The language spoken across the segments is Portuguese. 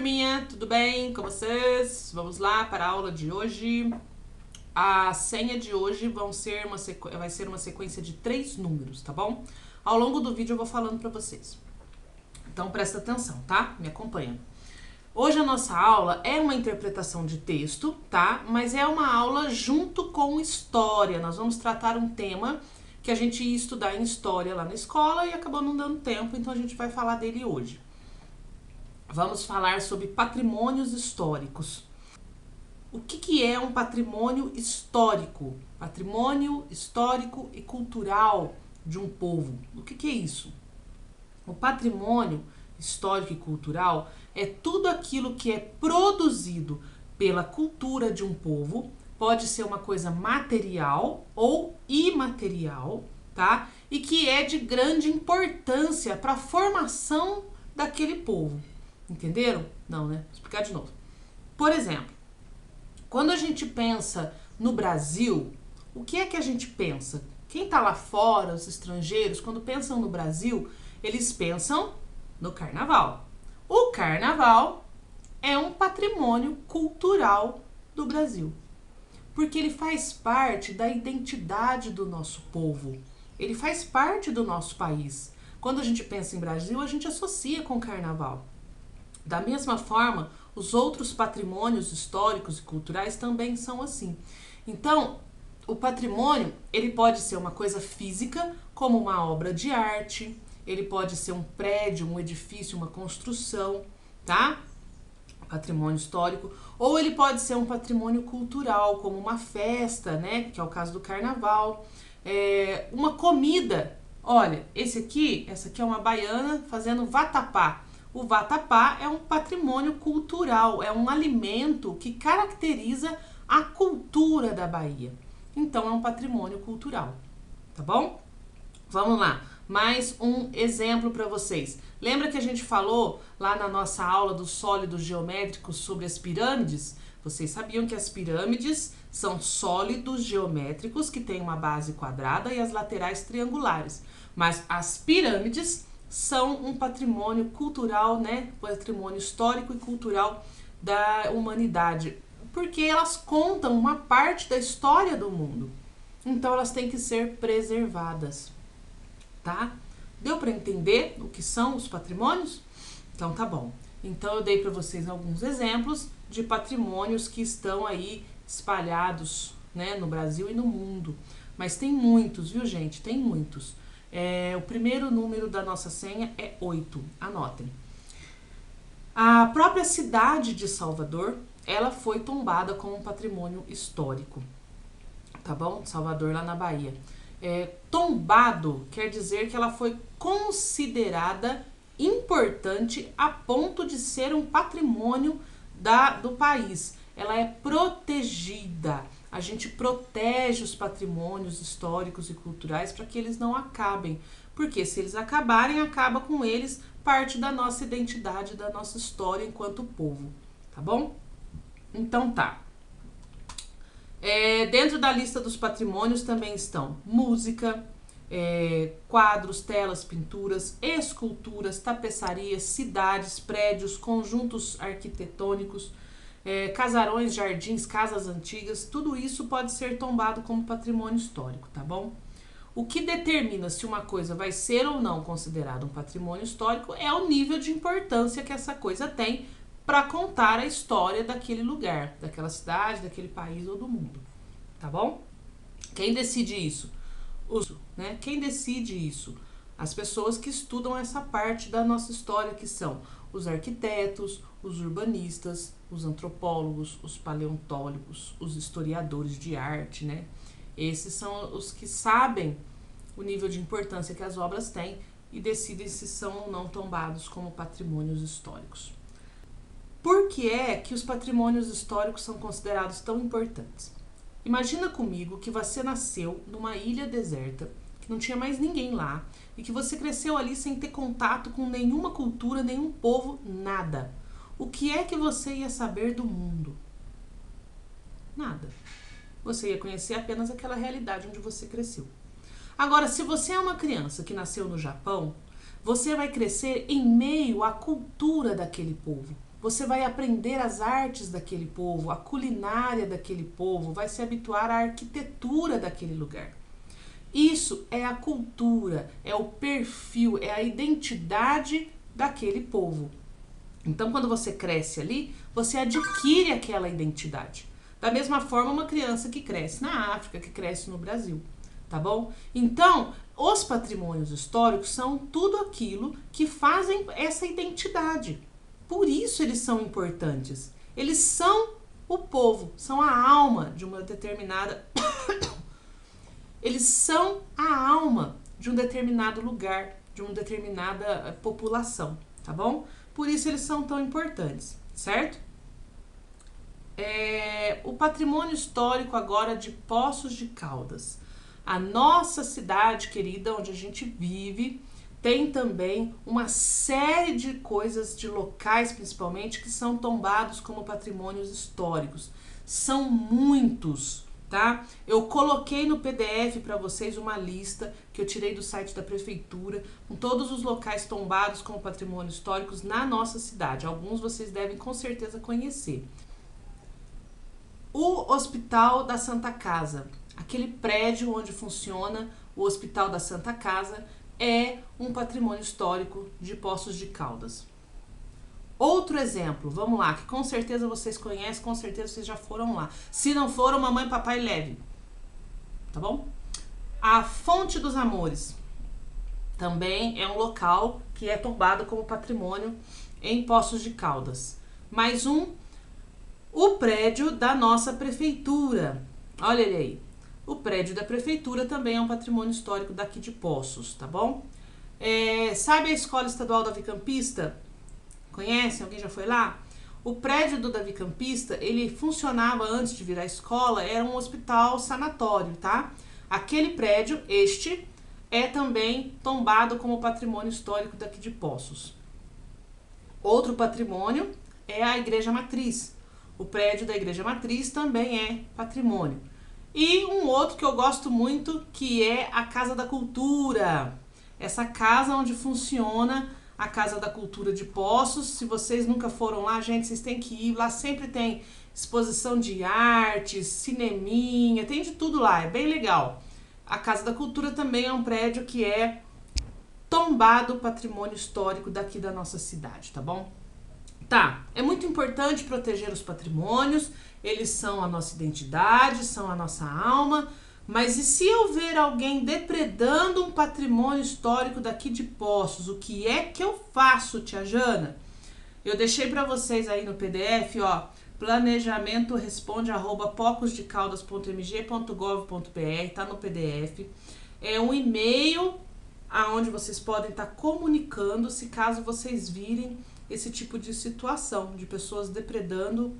turminha, tudo bem com vocês? Vamos lá para a aula de hoje. A senha de hoje vai ser uma sequência de 3 números, tá bom? Ao longo do vídeo eu vou falando para vocês. Então presta atenção, tá? Me acompanha. Hoje a nossa aula é uma interpretação de texto, tá? Mas é uma aula junto com história. Nós vamos tratar um tema que a gente ia estudar em história lá na escola e acabou não dando tempo, então a gente vai falar dele hoje. Vamos falar sobre patrimônios históricos. O que é um patrimônio histórico? Patrimônio histórico e cultural de um povo. O que é isso? O patrimônio histórico e cultural é tudo aquilo que é produzido pela cultura de um povo, pode ser uma coisa material ou imaterial, tá? E que é de grande importância para a formação daquele povo. Entenderam? Não, né? Vou explicar de novo. Por exemplo, quando a gente pensa no Brasil, o que é que a gente pensa? Quem tá lá fora, os estrangeiros, quando pensam no Brasil, eles pensam no carnaval. O carnaval é um patrimônio cultural do Brasil, porque ele faz parte da identidade do nosso povo. Ele faz parte do nosso país. Quando a gente pensa em Brasil, a gente associa com o carnaval. Da mesma forma, os outros patrimônios históricos e culturais também são assim. Então, o patrimônio, ele pode ser uma coisa física, como uma obra de arte, ele pode ser um prédio, um edifício, uma construção, tá? Patrimônio histórico. Ou ele pode ser um patrimônio cultural, como uma festa, né? Que é o caso do carnaval. Uma comida. Olha, essa aqui é uma baiana fazendo vatapá. O vatapá é um patrimônio cultural, é um alimento que caracteriza a cultura da Bahia. Então, é um patrimônio cultural, tá bom? Vamos lá, mais um exemplo para vocês. Lembra que a gente falou lá na nossa aula dos sólidos geométricos sobre as pirâmides? Vocês sabiam que as pirâmides são sólidos geométricos que têm uma base quadrada e as laterais triangulares. Mas as pirâmides são um patrimônio cultural, né? Patrimônio histórico e cultural da humanidade, porque elas contam uma parte da história do mundo. Então elas têm que ser preservadas, tá? Deu para entender o que são os patrimônios? Então tá bom. Então eu dei para vocês alguns exemplos de patrimônios que estão aí espalhados, né, no Brasil e no mundo. Mas tem muitos, viu, gente? Tem muitos. O primeiro número da nossa senha é 8, anotem. A própria cidade de Salvador, ela foi tombada como um patrimônio histórico, tá bom? Salvador, lá na Bahia. Tombado quer dizer que ela foi considerada importante a ponto de ser um patrimônio do país. Ela é protegida. A gente protege os patrimônios históricos e culturais para que eles não acabem. Porque se eles acabarem, acaba com eles parte da nossa identidade, da nossa história enquanto povo. Tá bom? Então tá. Dentro da lista dos patrimônios também estão música, quadros, telas, pinturas, esculturas, tapeçarias, cidades, prédios, conjuntos arquitetônicos, casarões, jardins, casas antigas, tudo isso pode ser tombado como patrimônio histórico, tá bom? O que determina se uma coisa vai ser ou não considerada um patrimônio histórico é o nível de importância que essa coisa tem para contar a história daquele lugar, daquela cidade, daquele país ou do mundo, tá bom? Quem decide isso? Quem decide isso? As pessoas que estudam essa parte da nossa história, que são os arquitetos, os urbanistas, os antropólogos, os paleontólogos, os historiadores de arte, né? Esses são os que sabem o nível de importância que as obras têm e decidem se são ou não tombados como patrimônios históricos. Por que é que os patrimônios históricos são considerados tão importantes? Imagina comigo que você nasceu numa ilha deserta, que não tinha mais ninguém lá, e que você cresceu ali sem ter contato com nenhuma cultura, nenhum povo, nada. O que é que você ia saber do mundo? Nada. Você ia conhecer apenas aquela realidade onde você cresceu. Agora, se você é uma criança que nasceu no Japão, você vai crescer em meio à cultura daquele povo. você vai aprender as artes daquele povo, a culinária daquele povo, vai se habituar à arquitetura daquele lugar. Isso é a cultura, é o perfil, é a identidade daquele povo. Então, quando você cresce ali, você adquire aquela identidade. Da mesma forma, uma criança que cresce na África, que cresce no Brasil, tá bom? Então, os patrimônios históricos são tudo aquilo que fazem essa identidade. Por isso eles são importantes. Eles são o povo, são a alma de uma determinada... Eles são a alma de um determinado lugar, de uma determinada população, tá bom? Por isso eles são tão importantes, certo? O patrimônio histórico agora de Poços de Caldas. A nossa cidade querida, onde a gente vive, tem também uma série de coisas, de locais principalmente, que são tombados como patrimônios históricos. São muitos, tá? Eu coloquei no PDF para vocês uma lista que eu tirei do site da prefeitura com todos os locais tombados como patrimônios históricos na nossa cidade. Alguns vocês devem com certeza conhecer. O Hospital da Santa Casa, aquele prédio onde funciona o Hospital da Santa Casa, é um patrimônio histórico de Poços de Caldas. Outro exemplo, vamos lá, que com certeza vocês conhecem, com certeza vocês já foram lá. Se não foram, mamãe e papai leve, tá bom? A Fonte dos Amores também é um local que é tombado como patrimônio em Poços de Caldas. Mais um, o prédio da nossa prefeitura, olha ele aí. O prédio da prefeitura também é um patrimônio histórico daqui de Poços, tá bom? Sabe a Escola Estadual Davi Campista? Conhecem? Alguém já foi lá? O prédio do Davi Campista, ele funcionava antes de virar escola, era um hospital sanatório, tá? Aquele prédio, este, é também tombado como patrimônio histórico daqui de Poços. Outro patrimônio é a Igreja Matriz. O prédio da Igreja Matriz também é patrimônio. E um outro que eu gosto muito, que é a Casa da Cultura. Essa casa onde funciona a Casa da Cultura de Poços. Se vocês nunca foram lá, gente, vocês têm que ir. Lá sempre tem exposição de artes, cineminha, tem de tudo lá, é bem legal. A Casa da Cultura também é um prédio que é tombado patrimônio histórico daqui da nossa cidade, tá bom? Tá, é muito importante proteger os patrimônios, eles são a nossa identidade, são a nossa alma, mas e se eu ver alguém depredando um patrimônio histórico daqui de Poços, o que é que eu faço, tia Jana? Eu deixei para vocês aí no PDF, ó, planejamentoresponde@pocosdecaldas.mg.gov.br, tá no PDF. É um e-mail aonde vocês podem estar comunicando se caso vocês virem esse tipo de situação, de pessoas depredando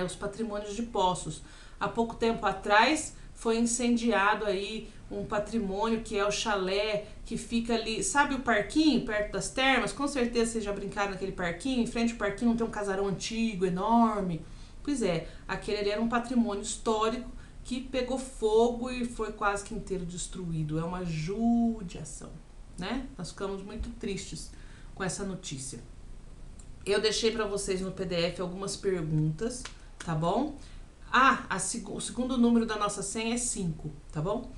os patrimônios de Poços. Há pouco tempo atrás foi incendiado aí um patrimônio que é o chalé, que fica ali, sabe o parquinho perto das termas? Com certeza vocês já brincaram naquele parquinho, em frente ao parquinho não tem um casarão antigo, enorme? Pois é, aquele ali era um patrimônio histórico que pegou fogo e foi quase que inteiro destruído. É uma judiação, né? Nós ficamos muito tristes com essa notícia. Eu deixei para vocês no PDF algumas perguntas, tá bom? O segundo número da nossa senha é 5, tá bom?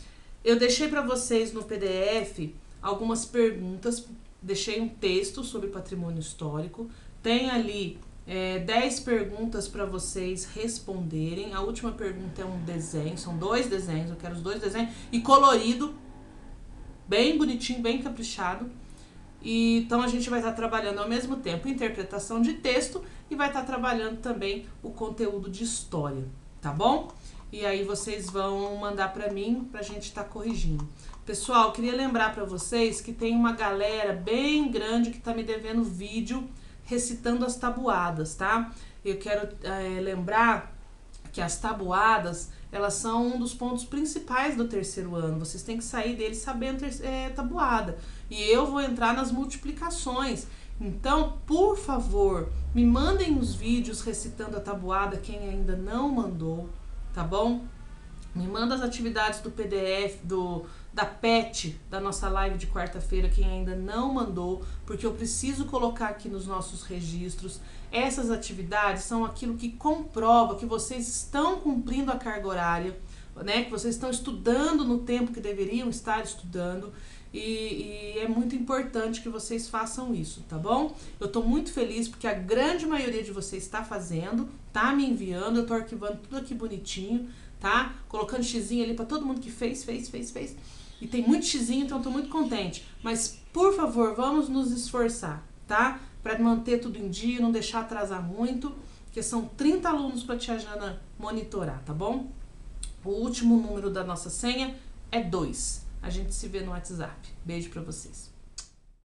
Eu deixei para vocês no PDF algumas perguntas, deixei um texto sobre patrimônio histórico, tem ali 10 perguntas para vocês responderem. A última pergunta é um desenho, são 2 desenhos, eu quero os 2 desenhos, e colorido, bem bonitinho, bem caprichado. E, então a gente vai estar trabalhando ao mesmo tempo interpretação de texto e vai estar trabalhando também o conteúdo de história, tá bom? E aí vocês vão mandar para mim pra gente estar corrigindo. Pessoal, queria lembrar para vocês que tem uma galera bem grande que tá me devendo vídeo recitando as tabuadas, tá? Eu quero lembrar que as tabuadas, elas são um dos pontos principais do terceiro ano. Vocês têm que sair dele sabendo tabuada. E eu vou entrar nas multiplicações. Então, por favor, me mandem os vídeos recitando a tabuada, quem ainda não mandou, tá bom? Me manda as atividades do PDF, da PET, da nossa live de quarta-feira, quem ainda não mandou, porque eu preciso colocar aqui nos nossos registros. Essas atividades são aquilo que comprova que vocês estão cumprindo a carga horária, né? Que vocês estão estudando no tempo que deveriam estar estudando. E é muito importante que vocês façam isso, tá bom? Eu tô muito feliz porque a grande maioria de vocês está fazendo, tá me enviando, eu tô arquivando tudo aqui bonitinho, tá? Colocando xizinho ali para todo mundo que fez. E tem muito xizinho, então eu tô muito contente. Mas, por favor, vamos nos esforçar, tá? Para manter tudo em dia, não deixar atrasar muito, porque são 30 alunos para a tia Jana monitorar, tá bom? O último número da nossa senha é 2. A gente se vê no WhatsApp. Beijo pra vocês.